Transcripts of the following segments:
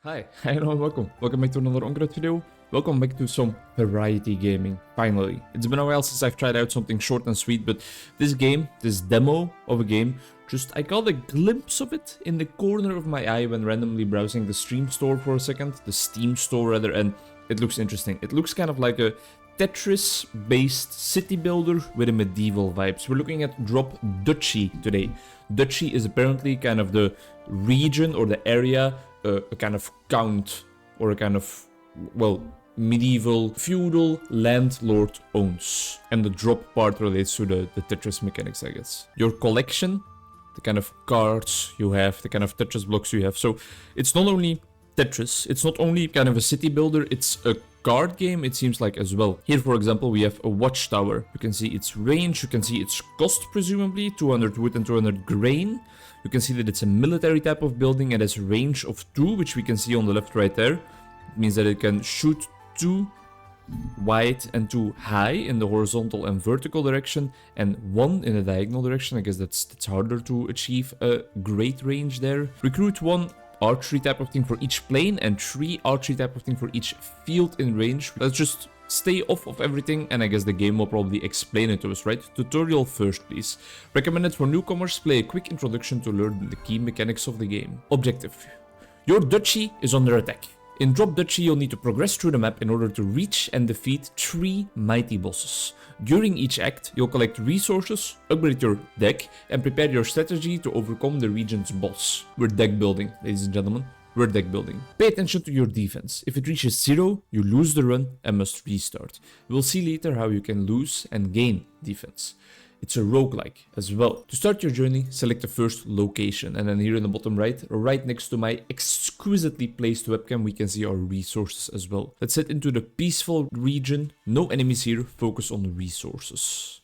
Hi, hello and welcome. Welcome back to another Onkruid video. Welcome back to some variety gaming, finally. It's been a while since I've tried out something short and sweet, but this game, this demo of a game, I got a glimpse of it in the corner of my eye when randomly browsing the Steam store for a second, the Steam store rather, and it looks interesting. It looks kind of like a Tetris-based city builder with a medieval vibes. We're looking at Drop Duchy today. Duchy is apparently kind of the region or the area a kind of count or a kind of, well, medieval feudal landlord owns. And the drop part relates to the Tetris mechanics, I guess. Your collection, the kind of cards you have, the kind of Tetris blocks you have. So it's not only Tetris, it's not only kind of a city builder, it's a card game, it seems like, as well. Here, for example, we have a watchtower. You can see its range, you can see its cost, presumably, 200 wood and 200 grain. You can see that it's a military type of building and has range of 2, which we can see on the left right there. It means that it can shoot 2 wide and 2 high in the horizontal and vertical direction, and 1 in the diagonal direction. I guess that's harder to achieve a great range there. Recruit 1 archery type of thing for each plane and 3 archery type of thing for each field in range. Let's just stay off of everything, and I guess the game will probably explain it to us, right? Tutorial first, please. Recommended for newcomers. Play a quick introduction to learn the key mechanics of the game. Objective. Your duchy is under attack. In Drop Duchy, you'll need to progress through the map in order to reach and defeat 3 mighty bosses. During each act, you'll collect resources, upgrade your deck, and prepare your strategy to overcome the region's boss. We're deck building, ladies and gentlemen. We're deck building. Pay attention to your defense. If it reaches 0, you lose the run and must restart. We'll see later how you can lose and gain defense. It's a roguelike as well. To start your journey, select the first location, and then here in the bottom right next to my exquisitely placed webcam, we can see our resources as well. Let's head into the peaceful region. No enemies here, focus on the resources.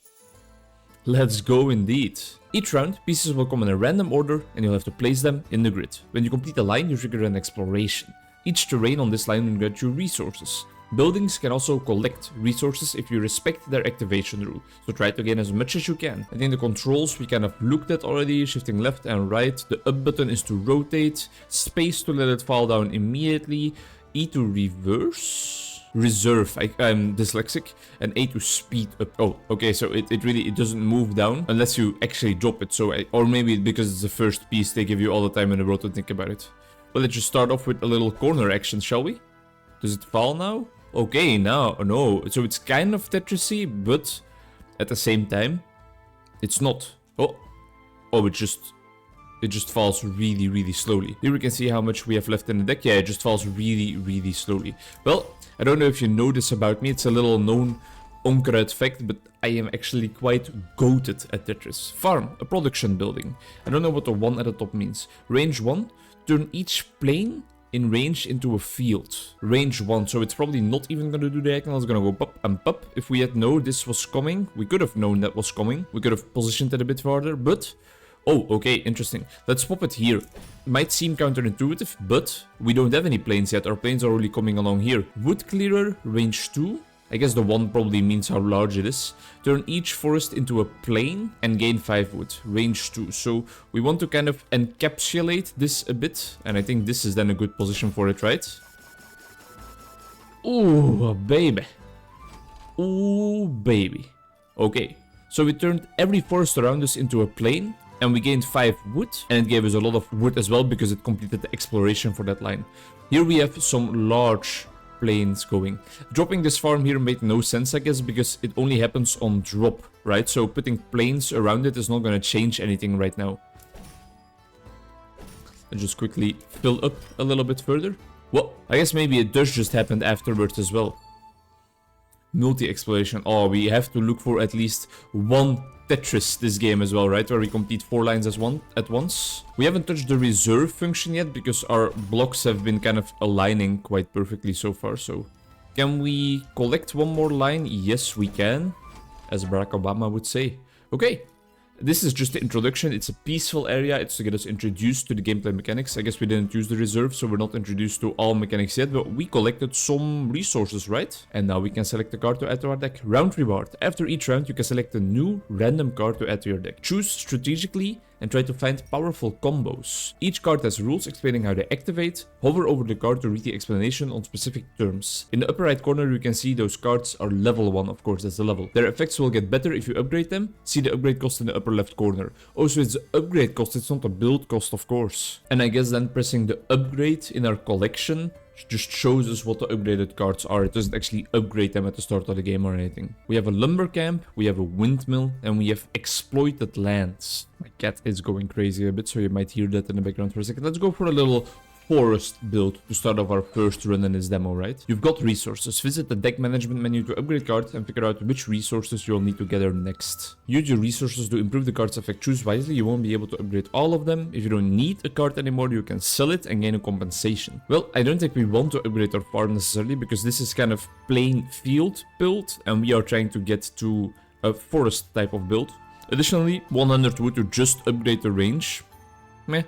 Let's go indeed. Each round, pieces will come in a random order and you'll have to place them in the grid. When you complete a line, you trigger an exploration. Each terrain on this line will grant you resources. Buildings can also collect resources if you respect their activation rule, so try to gain as much as you can. I think the controls we kind of looked at already, shifting left and right. The up button is to rotate, space to let it fall down immediately, E to reverse, reserve, I'm dyslexic, and A to speed up. Oh, okay, so it doesn't move down unless you actually drop it, so or maybe because it's the first piece they give you all the time in the world to think about it. Well, let's just start off with a little corner action, shall we? Does it fall now? Okay, now, no, so it's kind of Tetris-y, but at the same time, it's not. Oh, it just falls really, really slowly. Here we can see how much we have left in the deck. Yeah, it just falls really, really slowly. Well, I don't know if you know this about me, it's a little known Onkruid fact, but I am actually quite goated at Tetris. Farm, a production building. I don't know what the 1 at the top means. Range 1, turn each plane in range into a field. Range 1, so it's probably not even gonna do diagonal, it's gonna go pop and pop. If we had known this was coming, we could have known that was coming. We could have positioned it a bit farther, but... Oh, okay, interesting. Let's pop it here. Might seem counterintuitive, but we don't have any planes yet. Our planes are only coming along here. Wood clearer, range 2. I guess the 1 probably means how large it is. Turn each forest into a plain and gain 5 wood, range 2. So we want to kind of encapsulate this a bit, and I think this is then a good position for it, right? Ooh, baby. Ooh, baby. Okay, so we turned every forest around us into a plain, and we gained 5 wood, and it gave us a lot of wood as well because it completed the exploration for that line. Here we have some large planes going. Dropping this farm here made no sense, I guess, because it only happens on drop, right? So putting planes around it is not going to change anything right now. And just quickly fill up a little bit further. Well, I guess maybe it does just happen afterwards as well. Multi-exploration. Oh, we have to look for at least 1 Tetris this game as well, right? Where we complete 4 lines at once. We haven't touched the reserve function yet because our blocks have been kind of aligning quite perfectly so far. So can we collect 1 more line? Yes, we can, as Barack Obama would say. Okay. This is just the introduction. It's a peaceful area. It's to get us introduced to the gameplay mechanics. I guess we didn't use the reserve, so we're not introduced to all mechanics yet, but we collected some resources, right? And now we can select a card to add to our deck. Round reward. After each round, you can select a new random card to add to your deck. Choose strategically and try to find powerful combos. Each card has rules explaining how they activate. Hover over the card to read the explanation on specific terms. In the upper right corner you can see those cards are level 1, of course, that's the level. Their effects will get better if you upgrade them. See the upgrade cost in the upper left corner. Also, it's the upgrade cost, it's not the build cost, of course. And I guess then pressing the upgrade in our collection just shows us what the upgraded cards are. It doesn't actually upgrade them at the start of the game or anything. We have a lumber camp, we have a windmill, and we have exploited lands. My cat is going crazy a bit, so you might hear that in the background for a second. Let's go for a little forest build to start off our first run in this demo, right? You've got resources. Visit the deck management menu to upgrade cards and figure out which resources you'll need to gather next. Use your resources to improve the card's effect. Choose wisely. You won't be able to upgrade all of them. If you don't need a card anymore, you can sell it and gain a compensation. Well, I don't think we want to upgrade our farm necessarily because this is kind of plain field build and we are trying to get to a forest type of build. Additionally, 100 wood to just upgrade the range. Meh.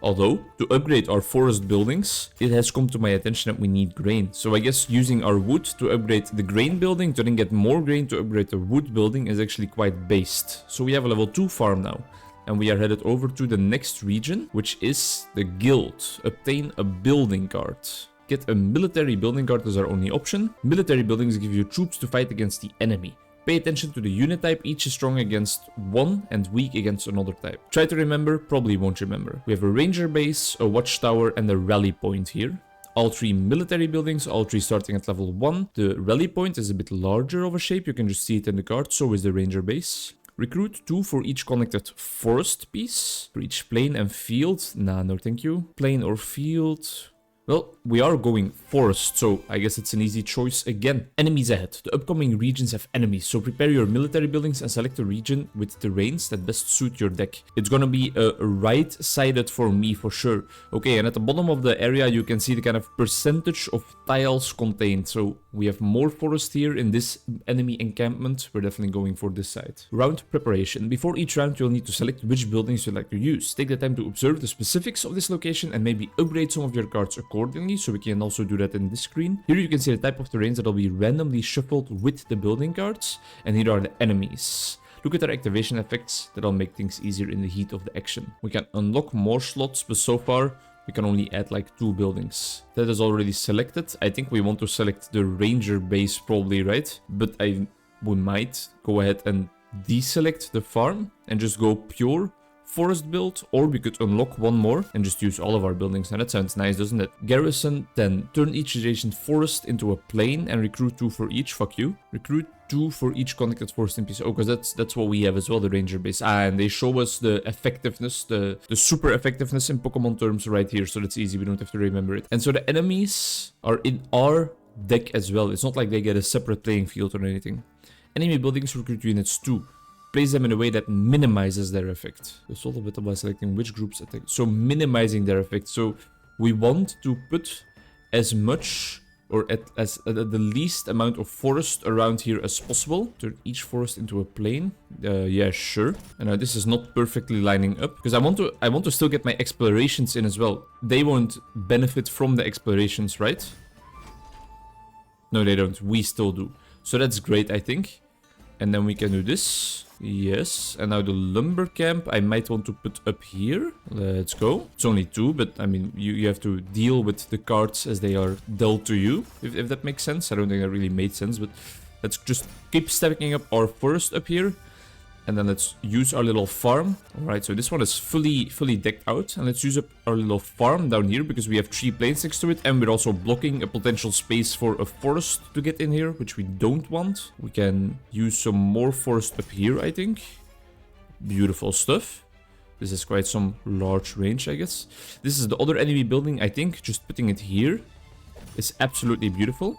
Although, to upgrade our forest buildings, it has come to my attention that we need grain. So I guess using our wood to upgrade the grain building to then get more grain to upgrade the wood building is actually quite based. So we have a level 2 farm now. And we are headed over to the next region, which is the guild. Obtain a building card. Get a military building card is our only option. Military buildings give you troops to fight against the enemy. Pay attention to the unit type, each is strong against one and weak against another type. Try to remember, probably won't remember. We have a ranger base, a watchtower and a rally point here. All 3 military buildings, all 3 starting at level 1. The rally point is a bit larger of a shape, you can just see it in the card, so is the ranger base. Recruit 2 for each connected forest piece. For each plain and field, nah, no thank you. Plain or field... Well, we are going forest, so I guess it's an easy choice again. Enemies ahead. The upcoming regions have enemies, so prepare your military buildings and select a region with terrains that best suit your deck. It's gonna be a right-sided for me for sure. Okay, and at the bottom of the area you can see the kind of percentage of tiles contained. So we have more forest here in this enemy encampment. We're definitely going for this side. Round preparation. Before each round you'll need to select which buildings you'd like to use. Take the time to observe the specifics of this location and maybe upgrade some of your cards accordingly, so we can also do that in this screen. Here you can see the type of terrains that will be randomly shuffled with the building cards, and here are the enemies. Look at their activation effects, that'll make things easier in the heat of the action. We can unlock more slots, but so far we can only add like 2 buildings. That is already selected. I think we want to select the ranger base probably, right? But we might go ahead and deselect the farm and just go pure forest build, or we could unlock one more and just use all of our buildings. Now that sounds nice, doesn't it? Garrison 10. Turn each adjacent forest into a plain and recruit 2 for each. Fuck you. Recruit 2 for each connected forest in piece. Oh, because that's what we have as well, the ranger base. And they show us the effectiveness, the super effectiveness in Pokemon terms right here, so that's easy, we don't have to remember it. And so the enemies are in our deck as well. It's not like they get a separate playing field or anything. Enemy buildings recruit units 2. Place them in a way that minimizes their effect. It's all a bit about selecting which groups attack. So minimizing their effect. So we want to put as much or as the least amount of forest around here as possible. Turn each forest into a plain. Yeah, sure. And now this is not perfectly lining up because I want to still get my explorations in as well. They won't benefit from the explorations, right? No, they don't. We still do. So that's great, I think. And then we can do this. Yes, and now the lumber camp I might want to put up here. Let's go. It's only 2, but I mean, you have to deal with the cards as they are dealt to you, if that makes sense. I don't think that really made sense, but let's just keep stacking up our forest up here. And then let's use our little farm. Alright, so this one is fully decked out. And let's use up our little farm down here because we have 3 plains next to it. And we're also blocking a potential space for a forest to get in here, which we don't want. We can use some more forest up here, I think. Beautiful stuff. This is quite some large range, I guess. This is the other enemy building, I think. Just putting it here is absolutely beautiful.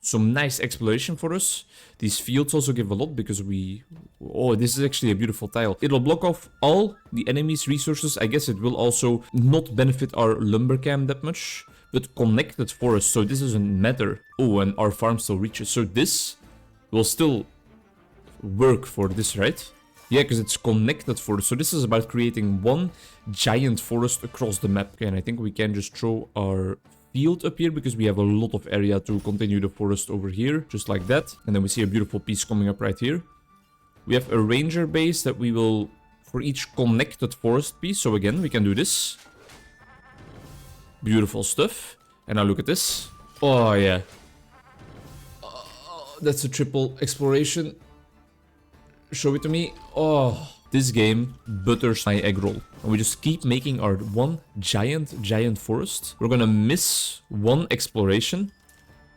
Some nice exploration for us. These fields also give a lot because oh, this is actually a beautiful tile. It'll block off all the enemy's resources. I guess it will also not benefit our lumber camp that much. But connected forest, so this doesn't matter. Oh, and our farm still reaches. So this will still work for this, right? Yeah, because it's connected forest. So this is about creating one giant forest across the map. Okay, and I think we can just throw our field up here because we have a lot of area to continue the forest over here, just like that. And then we see a beautiful piece coming up right here. We have a ranger base that we will for each connected forest piece. So again, we can do this. Beautiful stuff. And now look at this. Oh, yeah. Oh, that's a triple exploration. Show it to me. Oh, this game butters my egg roll. And we just keep making our one giant forest. We're gonna miss one exploration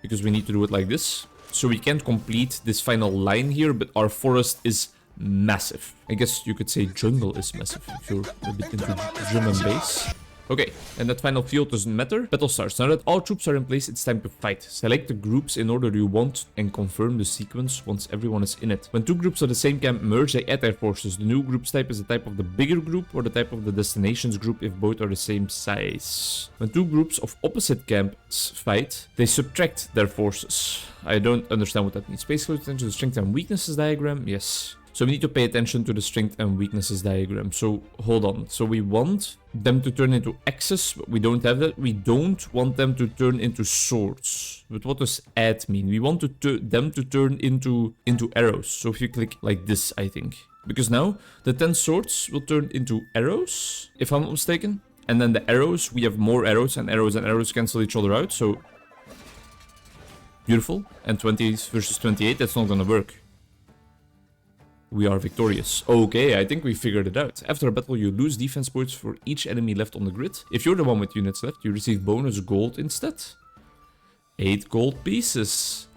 because we need to do it like this. So we can't complete this final line here, but our forest is massive. I guess you could say jungle is massive if you're a bit into drum and bass. Okay, and that final field doesn't matter. Battle starts. Now that all troops are in place, it's time to fight. Select the groups in order you want and confirm the sequence once everyone is in it. When two groups of the same camp merge, they add their forces. The new group's type is the type of the bigger group or the type of the destinations group if both are the same size. When two groups of opposite camps fight, they subtract their forces. I don't understand what that means. Pay close attention to the strength and weaknesses diagram. Yes. So we need to pay attention to the strength and weaknesses diagram. So hold on. So we want them to turn into axes, but we don't have that. We don't want them to turn into swords. But what does add mean? We want them to turn into arrows. So if you click like this, I think. Because now the 10 swords will turn into arrows, if I'm not mistaken. And then the arrows, we have more arrows, and arrows cancel each other out. So beautiful. And 20 versus 28, that's not gonna work. We are victorious. Okay, I think we figured it out. After a battle, you lose defense points for each enemy left on the grid. If you're the one with units left, you receive bonus gold instead. 8 gold pieces.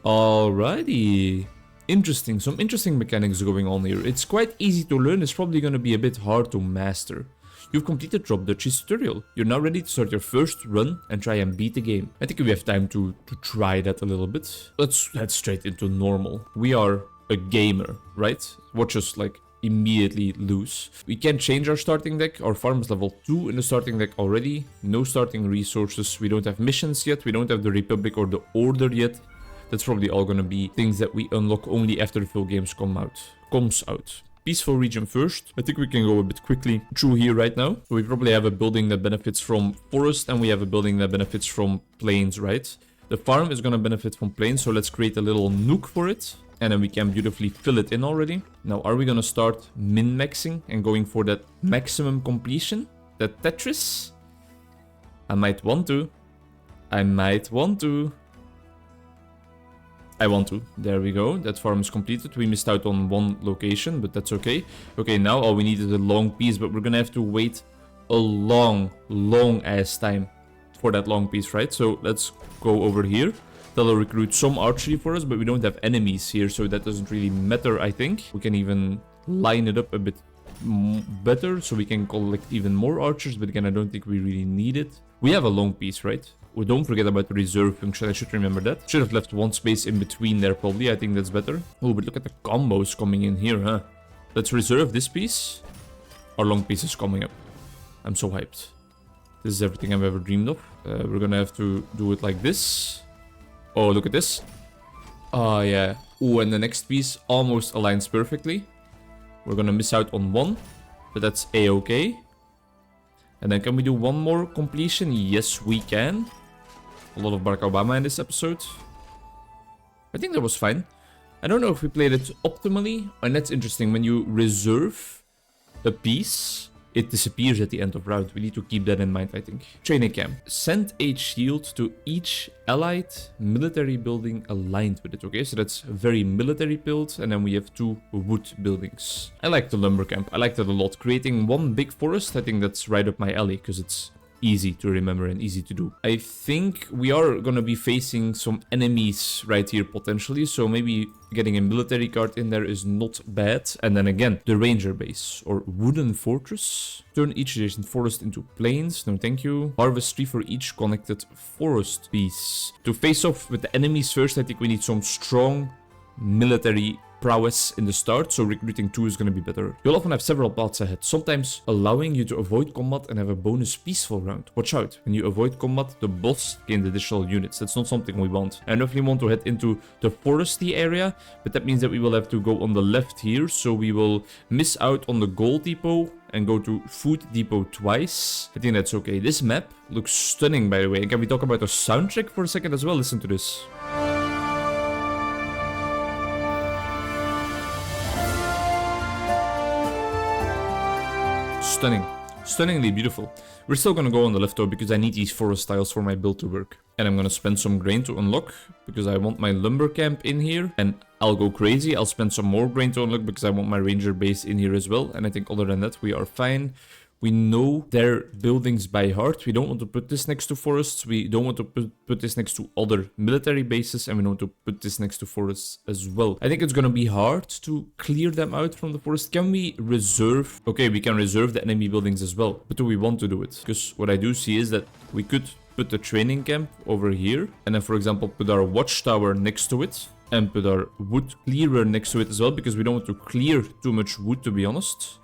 Alrighty. Interesting. Some interesting mechanics going on here. It's quite easy to learn. It's probably going to be a bit hard to master. You've completed Drop Duchy's tutorial. You're now ready to start your first run and try and beat the game. I think we have time to try that a little bit. Let's head straight into normal. We are a gamer, right? Watch us like immediately lose. We can change our starting deck. Our farm is level 2 in the starting deck already. No starting resources. We don't have missions yet. We don't have the Republic or the Order yet. That's probably all gonna be things that we unlock only after the full games comes out. Peaceful region first. I think we can go a bit quickly through here right now. So we probably have a building that benefits from forest, and we have a building that benefits from plains, right? The farm is gonna benefit from plains, so let's create a little nook for it. And then we can beautifully fill it in already. Now, are we gonna start min-maxing and going for that maximum completion? That Tetris? I might want to. I want to. There we go. That farm is completed. We missed out on one location, but that's okay. Okay, now all we need is a long piece, but we're gonna have to wait a long ass time for that long piece, right? So let's go over here. That'll recruit some archery for us, but we don't have enemies here, so that doesn't really matter, I think. We can even line it up a bit better, so we can collect even more archers, but again, I don't think we really need it. We have a long piece, right? Well, don't forget about the reserve function, I should remember that. Should have left one space in between there, probably. I think that's better. Oh, but look at the combos coming in here, huh? Let's reserve this piece. Our long piece is coming up. I'm so hyped. This is everything I've ever dreamed of. We're gonna have to do it like this. Oh, look at this. Oh, yeah. Oh, and the next piece almost aligns perfectly. We're gonna miss out on one, but that's a-okay. And then can we do one more completion? Yes, we can. A lot of Barack Obama in this episode. I think that was fine. I don't know if we played it optimally, and that's interesting. When you reserve a piece, it disappears at the end of round. We need to keep that in mind, I think. Training camp. Send a shield to each allied military building aligned with it. Okay, so that's a very military build. And then we have 2 wood buildings. I like the lumber camp. I like that a lot. Creating one big forest, I think that's right up my alley, because it's easy to remember and easy to do. I think we are gonna be facing some enemies right here potentially, so maybe getting a military card in there is not bad. And then again, the ranger base or wooden fortress. Turn each adjacent forest into plains. No, thank you. Harvest 3 for each connected forest piece. To face off with the enemies first, I think we need some strong military prowess in the start, so recruiting 2 is going to be better. You'll often have several paths ahead, sometimes allowing you to avoid combat and have a bonus peaceful round. Watch out, when you avoid combat, the boss gains additional units. That's not something we want. I definitely want to head into the foresty area, but that means that we will have to go on the left here, so we will miss out on the gold depot and go to food depot twice. I think that's okay. This map looks stunning, by the way. And can we talk about the soundtrack for a second as well? Listen to this. Stunning. Stunningly beautiful. We're still gonna go on the left though, because I need these forest tiles for my build to work. And I'm gonna spend some grain to unlock, because I want my lumber camp in here. And I'll go crazy. I'll spend some more grain to unlock, because I want my ranger base in here as well. And I think other than that, we are fine. We know their buildings by heart. We don't want to put this next to forests. We don't want to put this next to other military bases. And we don't want to put this next to forests as well. I think it's going to be hard to clear them out from the forest. Can we reserve? Okay, we can reserve the enemy buildings as well. But do we want to do it? Because what I do see is that we could put the training camp over here. And then, for example, put our watchtower next to it. And put our wood clearer next to it as well. Because we don't want to clear too much wood, to be honest.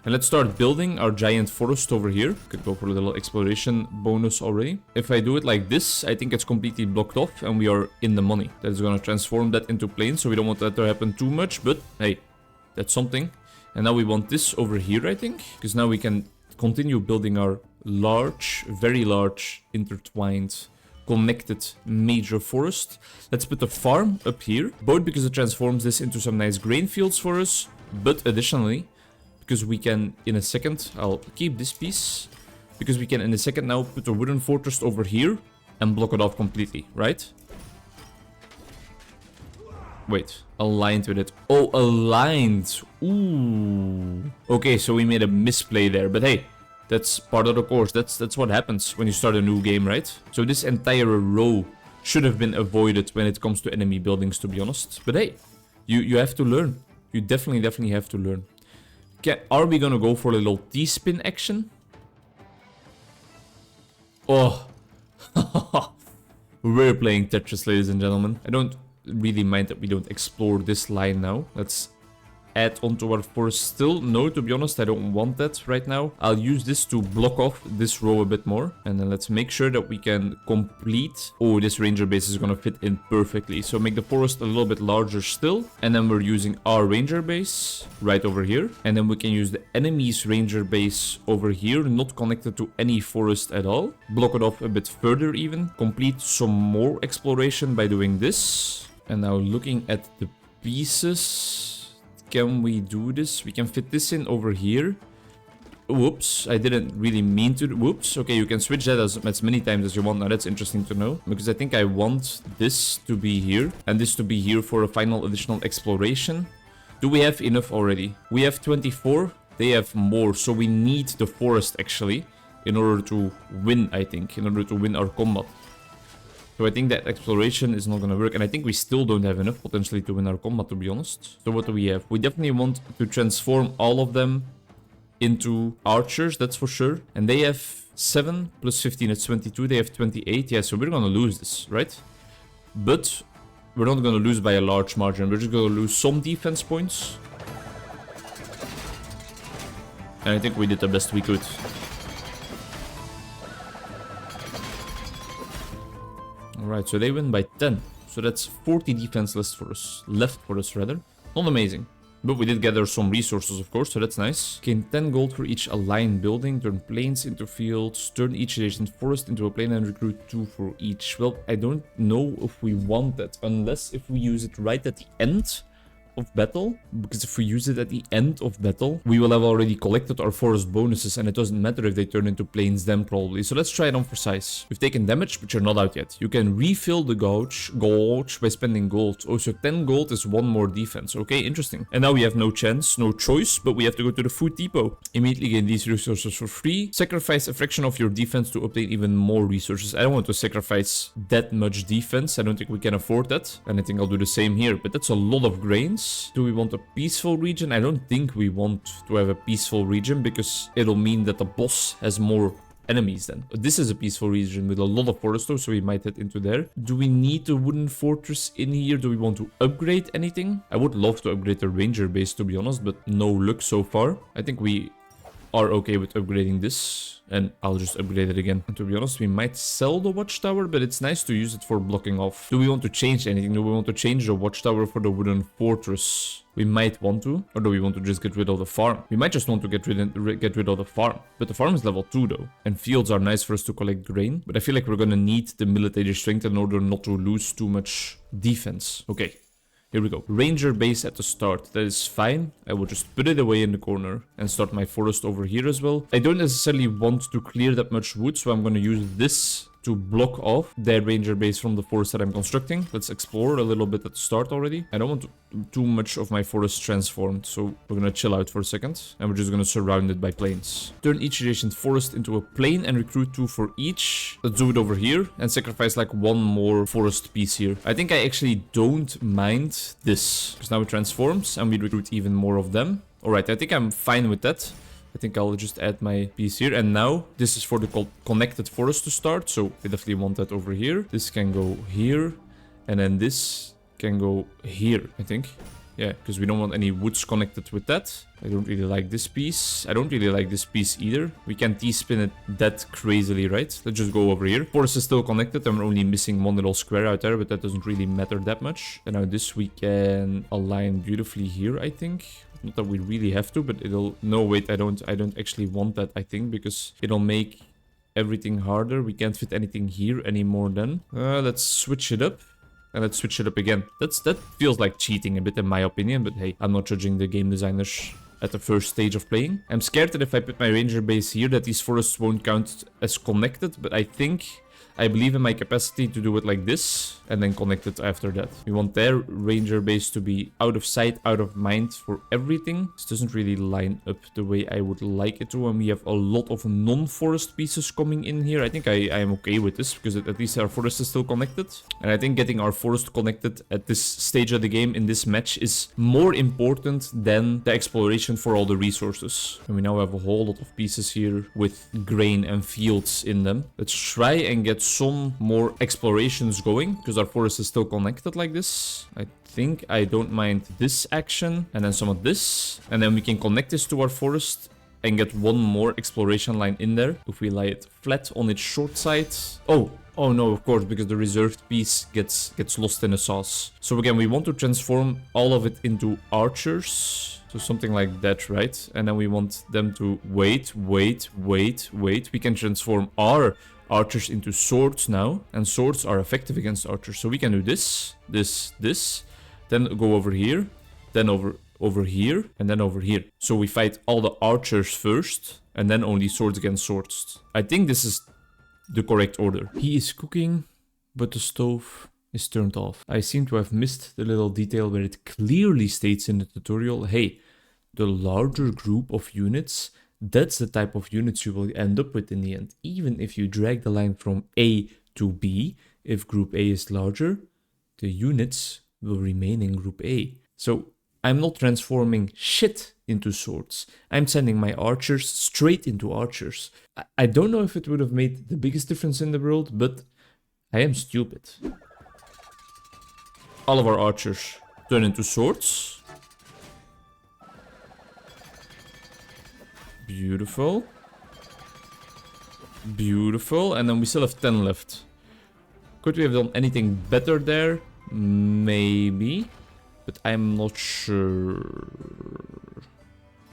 And let's start building our giant forest over here. Could go for a little exploration bonus already. If I do it like this, I think it's completely blocked off and we are in the money. That is going to transform that into plains, so we don't want that to happen too much, but hey, that's something. And now we want this over here, I think, because now we can continue building our large, very large, intertwined, connected major forest. Let's put a farm up here, both because it transforms this into some nice grain fields for us, but additionally, because we can, in a second, I'll keep this piece, because we can, in a second now, put a wooden fortress over here and block it off completely, right? Wait, aligned with it. Oh, aligned. Ooh. Okay, so we made a misplay there, but hey, that's part of the course. That's what happens when you start a new game, right? So this entire row should have been avoided when it comes to enemy buildings, to be honest. But hey, you have to learn. You definitely have to learn. Okay, are we gonna go for a little T-spin action? Oh. We're playing Tetris, ladies and gentlemen. I don't really mind that we don't explore this line now. Let's add onto our forest still. No, to be honest, I don't want that right now. I'll use this to block off this row a bit more. And then let's make sure that we can complete... Oh, this ranger base is gonna fit in perfectly. So make the forest a little bit larger still. And then we're using our ranger base right over here. And then we can use the enemy's ranger base over here, not connected to any forest at all. Block it off a bit further even. Complete some more exploration by doing this. And now looking at the pieces... Can we do this? We can fit this in over here. Whoops, I didn't really mean to. Whoops, okay, you can switch that as many times as you want. Now that's interesting to know, because I think I want this to be here and this to be here for a final additional exploration. Do we have enough already? We have 24, they have more, so we need the forest actually in order to win, I think, in order to win our combat. So I think that exploration is not going to work. And I think we still don't have enough potentially to win our combat, to be honest. So what do we have? We definitely want to transform all of them into archers, that's for sure. And they have 7 plus 15, it's 22. They have 28. Yeah, so we're going to lose this, right? But we're not going to lose by a large margin. We're just going to lose some defense points. And I think we did the best we could. Alright, so they win by 10. So that's 40 defense left for us rather. Not amazing. But we did gather some resources, of course, so that's nice. Gain 10 gold for each aligned building. Turn plains into fields. Turn each adjacent forest into a plain and recruit 2 for each. Well, I don't know if we want that. Unless if we use it right at the end of battle, because if we use it at the end of battle, we will have already collected our forest bonuses, and it doesn't matter if they turn into plains then probably. So let's try it on for size. We've taken damage, but you're not out yet. You can refill the gauge by spending gold. Oh, so 10 gold is 1 more defense. Okay, interesting. And now we have no chance, no choice, but we have to go to the food depot. Immediately gain these resources for free. Sacrifice a fraction of your defense to obtain even more resources. I don't want to sacrifice that much defense. I don't think we can afford that. And I think I'll do the same here, but that's a lot of grains. Do we want a peaceful region? I don't think we want to have a peaceful region, because it'll mean that the boss has more enemies then. This is a peaceful region with a lot of forest though, so we might head into there. Do we need a wooden fortress in here? Do we want to upgrade anything? I would love to upgrade the ranger base, to be honest, but no luck so far. I think we are okay with upgrading this, and I'll just upgrade it again. And to be honest, we might sell the watchtower, but it's nice to use it for blocking off. Do we want to change anything? Do we want to change the watchtower for the wooden fortress? We might want to. Or do we want to just get rid of the farm? We might just want to get rid of the farm. But the farm is level 2 though. And fields are nice for us to collect grain. But I feel like we're gonna need the military strength in order not to lose too much defense. Okay. Here we go. Ranger base at the start. That is fine. I will just put it away in the corner and start my forest over here as well. I don't necessarily want to clear that much wood, so I'm going to use this to block off their ranger base from the forest that I'm constructing. Let's explore a little bit at the start already. I don't want too much of my forest transformed, so we're gonna chill out for a second, and we're just gonna surround it by plains. Turn each adjacent forest into a plain and recruit 2 for each. Let's do it over here and sacrifice like 1 more forest piece here. I think I actually don't mind this, because now it transforms and we recruit even more of them. Alright, I think I'm fine with that. I think I'll just add my piece here. And now this is for the connected forest to start. So we definitely want that over here. This can go here. And then this can go here, I think. Yeah, because we don't want any woods connected with that. I don't really like this piece. I don't really like this piece either. We can T-spin it that crazily, right? Let's just go over here. Forest is still connected and we're only missing 1 little square out there, but that doesn't really matter that much. And now this we can align beautifully here, I think. Not that we really have to, but it'll... No, wait, I don't actually want that, I think, because it'll make everything harder. We can't fit anything here anymore then. Let's switch it up. And let's switch it up again. That feels like cheating a bit in my opinion, but hey, I'm not judging the game designers at the first stage of playing. I'm scared that if I put my ranger base here, that these forests won't count as connected, but I believe in my capacity to do it like this and then connect it after that. We want their ranger base to be out of sight, out of mind for everything. This doesn't really line up the way I would like it to, and we have a lot of non-forest pieces coming in here. I think I am okay with this because at least our forest is still connected. And I think getting our forest connected at this stage of the game in this match is more important than the exploration for all the resources. And we now have a whole lot of pieces here with grain and fields in them. Let's try and get some more explorations going because our forest is still connected like this. I think I don't mind this action and then some of this, and then we can connect this to our forest and get 1 more exploration line in there if we lie it flat on its short side. Oh no, of course, because the reserved piece gets lost in the sauce. So again, we want to transform all of it into archers. So something like that, right? And then we want them to wait. We can transform our archers into swords now, and swords are effective against archers. So we can do this, then go over here, then over here, and then over here. So we fight all the archers first, and then only swords against swords. I think this is the correct order. He is cooking, but the stove is turned off. I seem to have missed the little detail where it clearly states in the tutorial, hey, the larger group of units, that's the type of units you will end up with in the end. Even if you drag the line from A to B, if group A is larger, the units will remain in group A. So I'm not transforming shit into swords. I'm sending my archers straight into archers. I don't know if it would have made the biggest difference in the world, but I am stupid. All of our archers turn into swords. Beautiful. Beautiful. And then we still have 10 left. Could we have done anything better there? Maybe. But I'm not sure.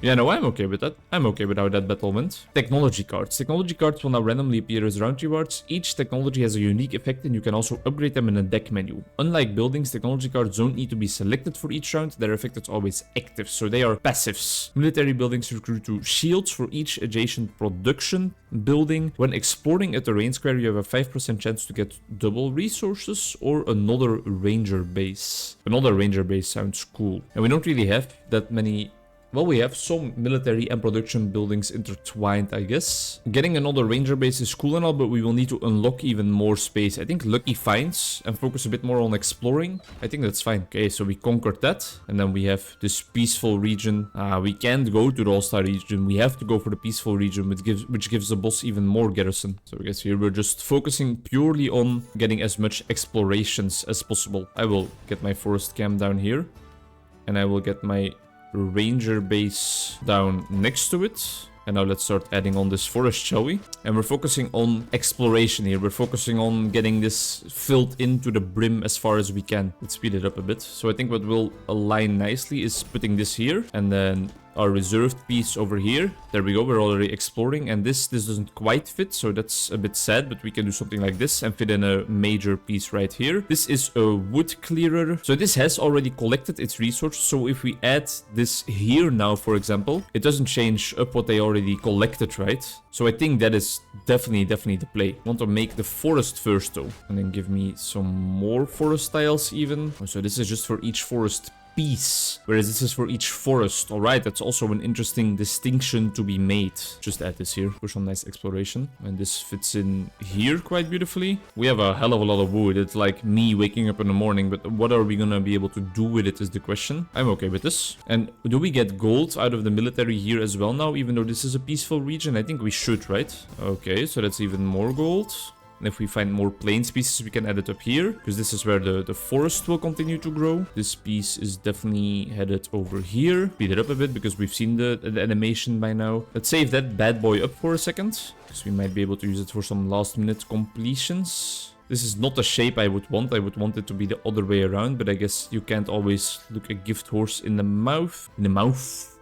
Yeah, no, I'm okay with that. I'm okay with how that battle went. Technology cards. Technology cards will now randomly appear as round rewards. Each technology has a unique effect and you can also upgrade them in a deck menu. Unlike buildings, technology cards don't need to be selected for each round. Their effect is always active, so they are passives. Military buildings recruit to shields for each adjacent production building. When exploring a terrain square, you have a 5% chance to get double resources or another ranger base. Another ranger base sounds cool. And we don't really have that many... Well, we have some military and production buildings intertwined, I guess. Getting another ranger base is cool and all, but we will need to unlock even more space. I think lucky finds and focus a bit more on exploring. I think that's fine. Okay, so we conquered that. And then we have this peaceful region. We can't go to the All-Star region. We have to go for the peaceful region, which gives the boss even more garrison. So I guess here we're just focusing purely on getting as much explorations as possible. I will get my forest camp down here. And I will get my ranger base down next to it. And now let's start adding on this forest, shall we? And we're focusing on exploration here. We're focusing on getting this filled into the brim as far as we can. Let's speed it up a bit. So I think what will align nicely is putting this here and then our reserved piece over here. There we go, we're already exploring, and this doesn't quite fit, so that's a bit sad, but we can do something like this and fit in a major piece right here. This is a wood clearer, so this has already collected its resources, so if we add this here now, for example, it doesn't change up what they already collected, right? So I think that is definitely the play. I want to make the forest first though, and then give me some more forest tiles even. Oh, so this is just for each forest piece, whereas this is for each forest. All right, that's also an interesting distinction to be made. Just add this here for some nice exploration, and this fits in here quite beautifully. We have a hell of a lot of wood. It's like me waking up in the morning, but what are we gonna be able to do with it is the question. I'm okay with this. And do we get gold out of the military here as well now, even though this is a peaceful region? I think we should, right? Okay, so that's even more gold. And if we find more plain species, we can add it up here, because this is where the forest will continue to grow. This piece is definitely headed over here. Speed it up a bit, because we've seen the animation by now. Let's save that bad boy up for a second, because we might be able to use it for some last minute completions. This is not the shape I would want. I would want it to be the other way around, but I guess you can't always look a gift horse in the mouth.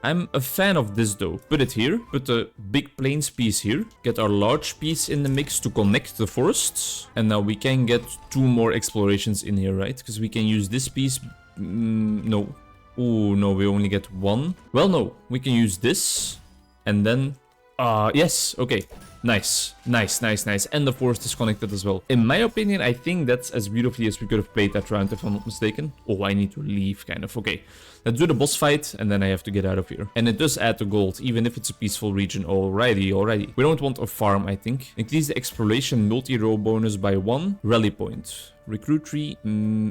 I'm a fan of this though. Put it here, put the big plains piece here, get our large piece in the mix to connect the forests, and now we can get 2 more explorations in here, right? Because we can use this piece. No. Oh no, we only get 1. Well, no, we can use this, and then yes, okay. Nice. And the forest is connected as well. In my opinion, I think that's as beautifully as we could have played that round, if I'm not mistaken. Oh, I need to leave, kind of. Okay. Let's do the boss fight, and then I have to get out of here. And it does add the gold, even if it's a peaceful region. Alrighty. We don't want a farm, I think. Increase the exploration multi-row bonus by 1. Rally point. Recruit tree.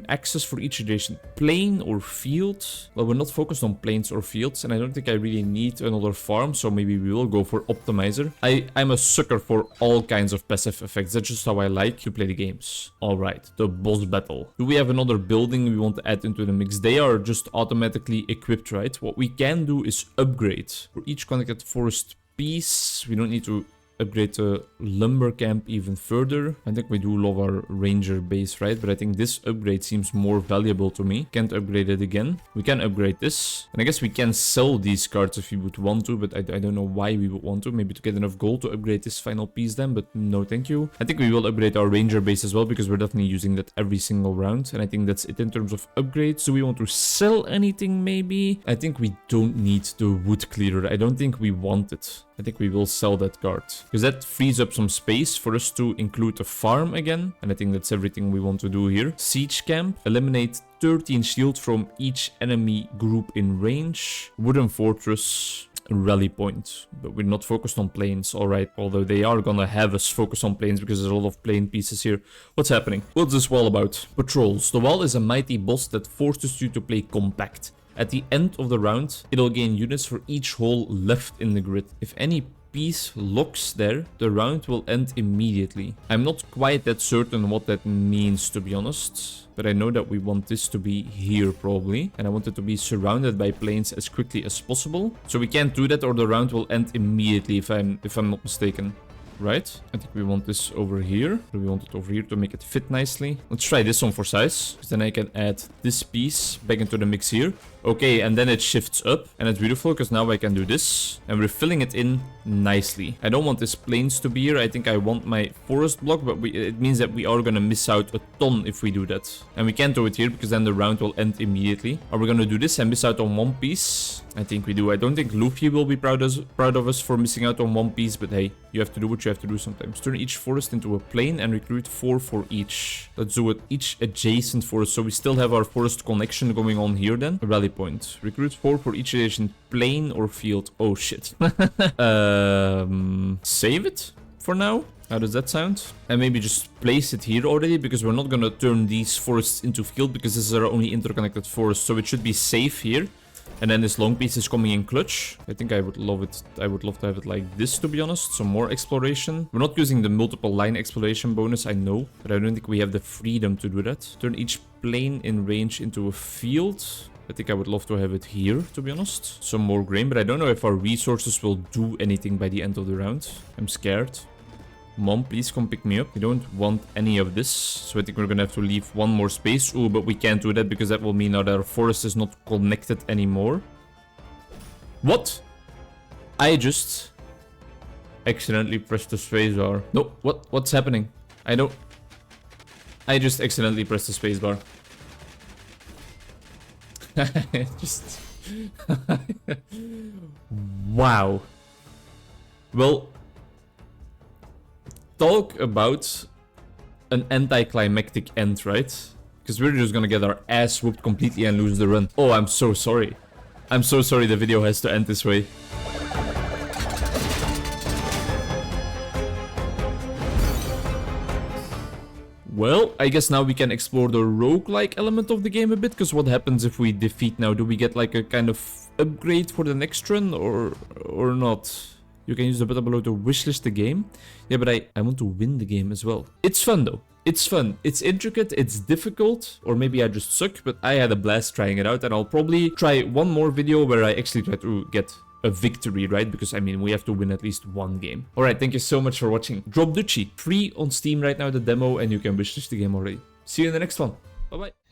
Access for each adjacent plain or field. Well, we're not focused on plains or fields, and I don't think I really need another farm, so maybe we will go for optimizer. I'm a sucker for all kinds of passive effects. That's just how I like to play the games. Alright, the boss battle. Do we have another building we want to add into the mix? They are just automatically equipped, right? What we can do is upgrade. For each connected forest piece, we don't need to upgrade the lumber camp even further. I think we do love our ranger base, right? But I think this upgrade seems more valuable to me. Can't upgrade it again. We can upgrade this. And I guess we can sell these cards if we would want to, but I don't know why we would want to. Maybe to get enough gold to upgrade this final piece then, but no thank you. I think we will upgrade our ranger base as well, because we're definitely using that every single round. And I think that's it in terms of upgrades. Do we want to sell anything maybe? I think we don't need the wood clearer. I don't think we want it. I think we will sell that card, because that frees up some space for us to include a farm again. And I think that's everything we want to do here. Siege camp. Eliminate 13 shield from each enemy group in range. Wooden fortress. Rally point, but we're not focused on planes. Alright, although they are gonna have us focus on planes because there's a lot of plane pieces here. What's happening? What's this wall about? Patrols. The wall is a mighty boss that forces you to play compact. At the end of the round, it'll gain units for each hole left in the grid. If any piece locks there, the round will end immediately. I'm not quite that certain what that means, to be honest, but I know that we want this to be here probably, and I want it to be surrounded by planes as quickly as possible. So we can't do that, or the round will end immediately if I'm not mistaken. Right? I think we want this over here. Do we want it over here to make it fit nicely? Let's try this one for size, because then I can add this piece back into the mix here. Okay, and then it shifts up, and it's beautiful, because now I can do this, and we're filling it in nicely. I don't want this plains to be here. I think I want my forest block, but it means that we are gonna miss out a ton if we do that. And we can't do it here, because then the round will end immediately. Are we gonna do this and miss out on one piece? I think we do. I don't think Luffy will be proud of us for missing out on one piece, but hey, you have to do what you have to do sometimes. Turn each forest into a plain and recruit 4 for each. Let's do it each adjacent forest, so we still have our forest connection going on here then. A rally point. Recruit 4 for each adjacent plain or field. Oh shit. Save it for now. How does that sound? And maybe just place it here already, because we're not gonna turn these forests into field, because this is our only interconnected forest, so it should be safe here. And then this long piece is coming in clutch. I think I would love it. I would love to have it like this, to be honest. Some more exploration. We're not using the multiple line exploration bonus, I know, but I don't think we have the freedom to do that. Turn each plane in range into a field. I think I would love to have it here, to be honest. Some more grain, but I don't know if our resources will do anything by the end of the round. I'm scared. Mom, please come pick me up. We don't want any of this, so I think we're gonna have to leave one more space. Ooh, but we can't do that, because that will mean that our forest is not connected anymore. What? I just accidentally pressed the spacebar. No, what's happening? I just accidentally pressed the spacebar. Just wow. Well, talk about an anticlimactic end, right? Because we're just gonna get our ass whooped completely and lose the run. Oh, I'm so sorry. I'm so sorry the video has to end this way. Well, I guess now we can explore the roguelike element of the game a bit, because what happens if we defeat now? Do we get like a kind of upgrade for the next run or not? You can use the button below to wishlist the game. Yeah, but I want to win the game as well. It's fun though. It's fun. It's intricate, it's difficult, or maybe I just suck, but I had a blast trying it out, and I'll probably try one more video where I actually try to get a victory, right? Because, I mean, we have to win at least one game. Alright, thank you so much for watching. Drop Duchy, free on Steam right now, the demo, and you can wishlist the game already. See you in the next one. Bye-bye.